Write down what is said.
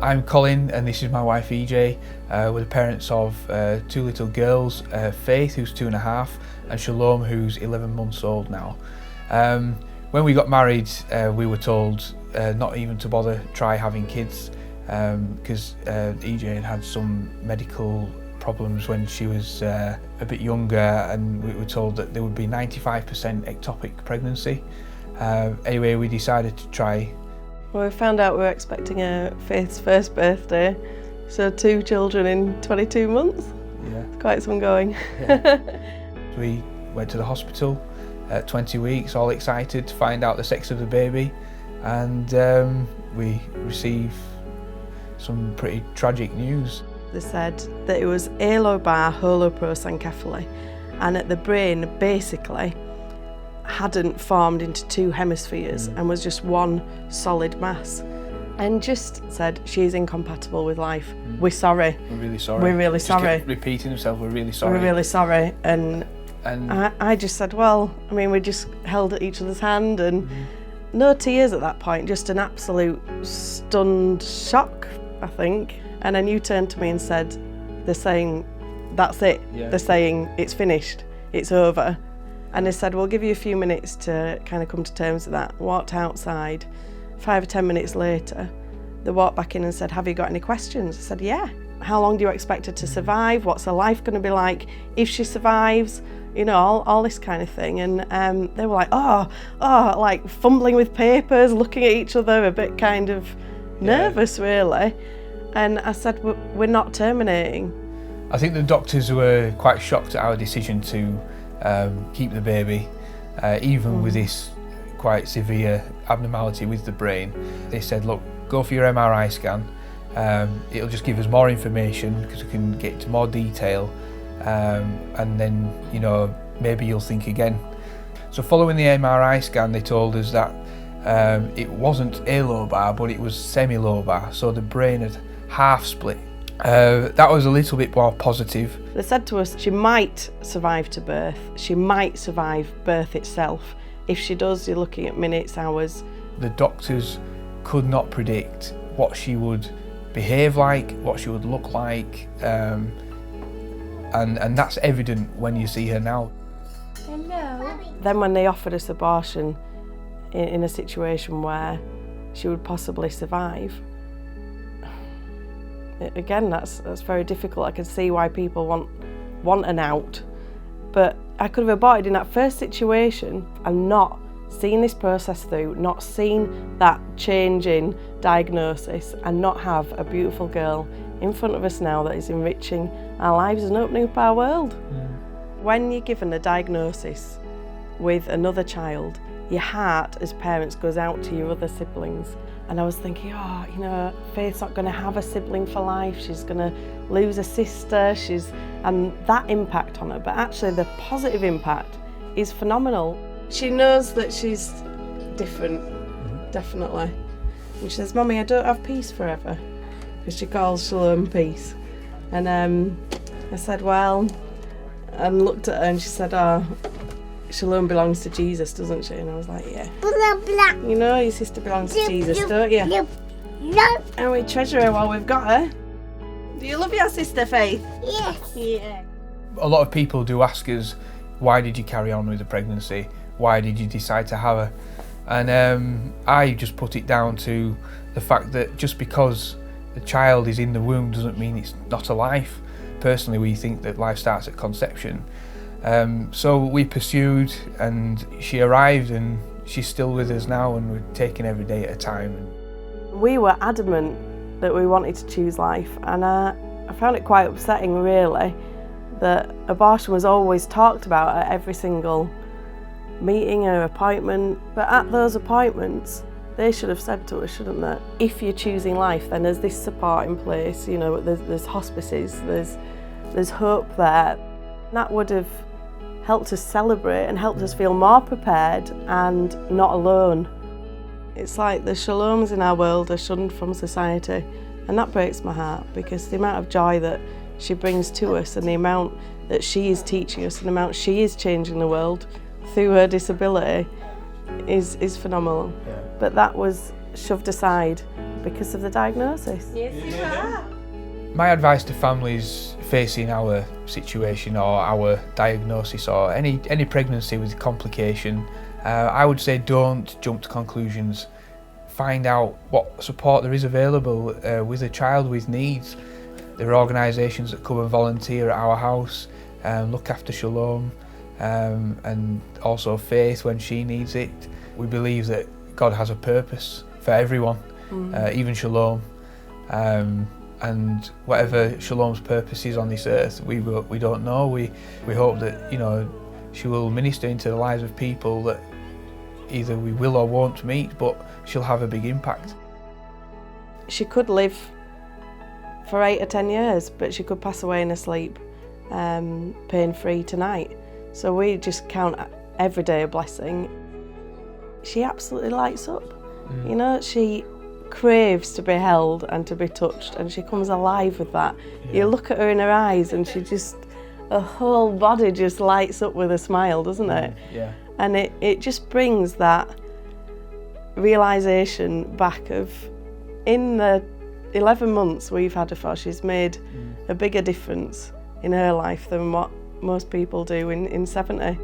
I'm Colin and this is my wife EJ. We're the parents of 2 little girls, Faith who's 2.5 and Shalome who's 11 months old now. When we got married we were told not even to bother try having kids because EJ had some medical problems when she was a bit younger, and we were told that there would be 95% ectopic pregnancy. Anyway, we decided to try. Well, we found out we were expecting Faith's first birthday, so 2 children in 22 months. Yeah. It's quite some going. Yeah. We went to the hospital at 20 weeks, all excited to find out the sex of the baby, and we received some pretty tragic news. They said that it was alobar holoprosencephaly, and that the brain basically hadn't formed into 2 hemispheres and was just one solid mass, and just said she's incompatible with life. We're sorry. We're really sorry. We're really just sorry. Kept repeating himself. We're really sorry. We're really sorry. And I just said, well, I mean, we just held at each other's hand, and no tears at that point, just an absolute stunned shock, I think. And then you turned to me and said, they're saying that's it. Yeah. They're saying it's finished, it's over. And they said, we'll give you a few minutes to kind of come to terms with that. Walked outside. 5 or 10 minutes later, they walked back in and said, have you got any questions? I said, yeah. How long do you expect her to survive? What's her life going to be like if she survives? You know, all this kind of thing. And they were like, like fumbling with papers, looking at each other, a bit kind of nervous, really. And I said, we're not terminating. I think the doctors were quite shocked at our decision to keep the baby, even with this quite severe abnormality with the brain. They said, look, go for your MRI scan. It'll just give us more information because we can get into more detail, and then, you know, maybe you'll think again. So following the MRI scan, they told us that it wasn't alobar, but it was semi-lobar, so the brain had half split. That was a little bit more positive. They said to us she might survive to birth, she might survive birth itself. If she does, you're looking at minutes, hours. The doctors could not predict what she would behave like, what she would look like, and that's evident when you see her now. Hello. Then when they offered us abortion in a situation where she would possibly survive, again, that's very difficult. I can see why people want an out, but I could have aborted in that first situation and not seen this process through, not seen that change in diagnosis, and not have a beautiful girl in front of us now that is enriching our lives and opening up our world. When you're given a diagnosis with another child, your heart as parents goes out to your other siblings. And I was thinking, oh, you know, Faith's not going to have a sibling for life, she's going to lose a sister, and that impact on her. But actually the positive impact is phenomenal. She knows that she's different, definitely. And she says, Mummy, I don't have peace forever, because she calls Shalome peace. And I said, well, and looked at her and she said, oh, Shalome belongs to Jesus, doesn't she? And I was like, yeah. Blah, blah. You know your sister belongs to Jesus, don't you? No. And we treasure her while we've got her. Do you love your sister, Faith? Yes. Yeah. A lot of people do ask us, why did you carry on with the pregnancy? Why did you decide to have her? And I just put it down to the fact that just because the child is in the womb doesn't mean it's not a life. Personally, we think that life starts at conception. So we pursued, and she arrived, and she's still with us now, and we're taking every day at a time. We were adamant that we wanted to choose life, and I found it quite upsetting, really, that abortion was always talked about at every single meeting or appointment. But at those appointments, they should have said to us, shouldn't they, if you're choosing life, then there's this support in place, you know, there's hospices, there's hope there. That would have helped us celebrate and helped us feel more prepared and not alone. It's like the Shalomes in our world are shunned from society, and that breaks my heart, because the amount of joy that she brings to us and the amount that she is teaching us and the amount she is changing the world through her disability is phenomenal. Yeah. But that was shoved aside because of the diagnosis. Yes, you are. My advice to families facing our situation or our diagnosis or any pregnancy with complication, I would say don't jump to conclusions. Find out what support there is available with a child with needs. There are organisations that come and volunteer at our house, look after Shalome, and also Faith when she needs it. We believe that God has a purpose for everyone, even Shalome. And whatever Shalome's purpose is on this earth, we don't know. We hope that, you know, she will minister into the lives of people that either we will or won't meet, but she'll have a big impact. She could live for 8 or 10 years, but she could pass away in her sleep, pain-free tonight. So we just count every day a blessing. She absolutely lights up. You know, she craves to be held and to be touched, and she comes alive with that. You look at her in her eyes and she just, her whole body just lights up with a smile, doesn't it? Yeah. And it just brings that realisation back of, in the 11 months we've had her for, she's made a bigger difference in her life than what most people do in 70.